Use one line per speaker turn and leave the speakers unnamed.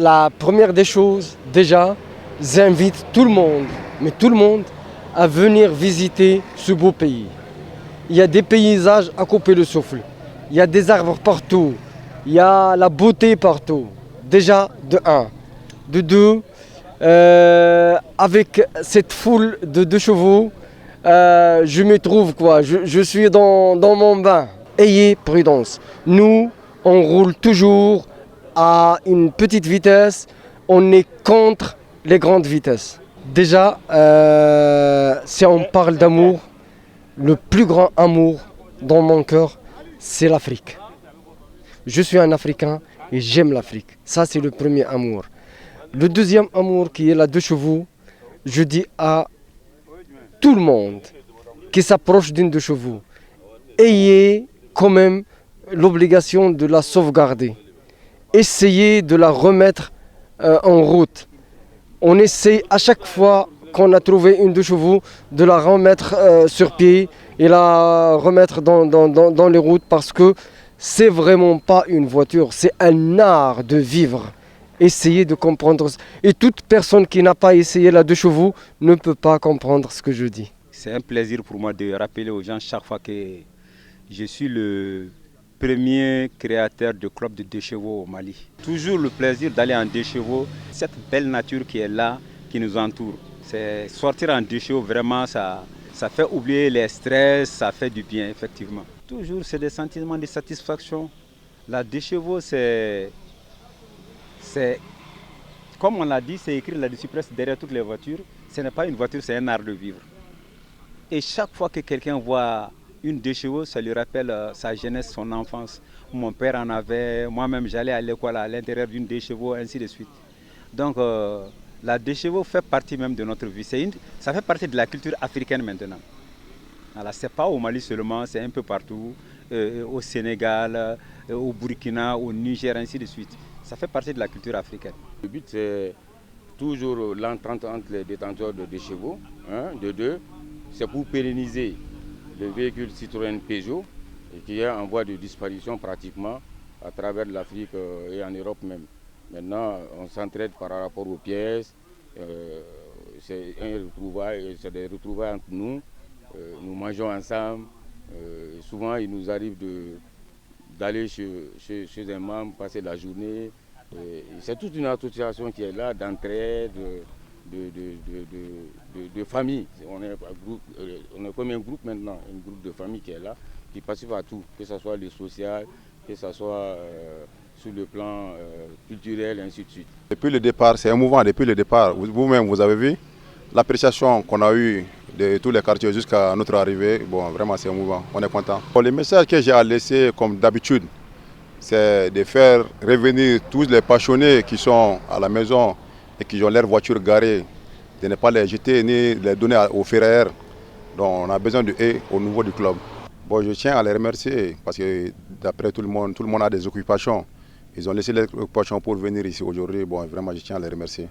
La première des choses, déjà, j'invite tout le monde, mais tout le monde, à venir visiter ce beau pays. Il y a des paysages à couper le souffle. Il y a des arbres partout. Il y a la beauté partout. Déjà, de un. De deux, avec cette foule de chevaux, je me trouve quoi. Je suis dans mon bain. Ayez prudence. Nous, on roule toujours à une petite vitesse. On est contre les grandes vitesses. Déjà, si on parle d'amour, le plus grand amour dans mon cœur, c'est l'Afrique. Je suis un Africain et j'aime l'Afrique. Ça, c'est le premier amour. Le deuxième amour, qui est la deux chevaux, je dis à tout le monde qui s'approche d'une deux chevaux, ayez quand même l'obligation de la sauvegarder. Essayez de la remettre en route. On essaie à chaque fois qu'on a trouvé une deux chevaux de la remettre sur pied et la remettre dans les routes, parce que c'est vraiment pas une voiture, c'est un art de vivre. Essayez de comprendre. Et toute personne qui n'a pas essayé la deux chevaux ne peut pas comprendre ce que je dis.
C'est un plaisir pour moi de rappeler aux gens chaque fois que je suis le premier créateur de club de deux chevaux au Mali. Toujours le plaisir d'aller en deux chevaux, cette belle nature qui est là, qui nous entoure. C'est sortir en deux chevaux, vraiment, ça fait oublier les stress, ça fait du bien, effectivement. Toujours, c'est des sentiments de satisfaction. La deux chevaux, c'est comme on l'a dit, c'est écrit là-dessus presque derrière toutes les voitures. Ce n'est pas une voiture, c'est un art de vivre. Et chaque fois que quelqu'un voit une deux chevaux, ça lui rappelle sa jeunesse, son enfance. Mon père en avait, moi-même j'allais à l'école à l'intérieur d'une deux chevaux, ainsi de suite. Donc la deux chevaux fait partie même de notre vie. Ça fait partie de la culture africaine maintenant. Voilà, ce n'est pas au Mali seulement, c'est un peu partout, au Sénégal, au Burkina, au Niger, ainsi de suite. Ça fait partie de la culture africaine.
Le but, c'est toujours l'entente entre les détenteurs de deux chevaux, de deux. C'est pour pérenniser le véhicule Citroën Peugeot, qui est en voie de disparition pratiquement à travers l'Afrique et en Europe même. Maintenant, on s'entraide par rapport aux pièces. C'est des retrouvailles entre nous. Nous mangeons ensemble. Souvent, il nous arrive d'aller chez un membre, passer la journée. C'est toute une association qui est là d'entraide, de famille. On est comme un groupe maintenant, un groupe de famille qui est là, qui participe à tout, que ce soit le social, que ce soit sur le plan culturel, et ainsi de suite.
Depuis le départ, c'est un mouvement depuis le départ. Vous-même, vous avez vu l'appréciation qu'on a eue de tous les quartiers jusqu'à notre arrivée. Bon, vraiment, c'est un mouvement. On est content. Bon, le message que j'ai à laisser, comme d'habitude, c'est de faire revenir tous les passionnés qui sont à la maison et qui ont leur voiture garée, de ne pas les jeter ni les donner aux ferrailleurs. Donc on a besoin de eux au niveau du club. Bon, je tiens à les remercier parce que d'après tout le monde a des occupations. Ils ont laissé leurs occupations pour venir ici aujourd'hui. Bon, vraiment, je tiens à les remercier.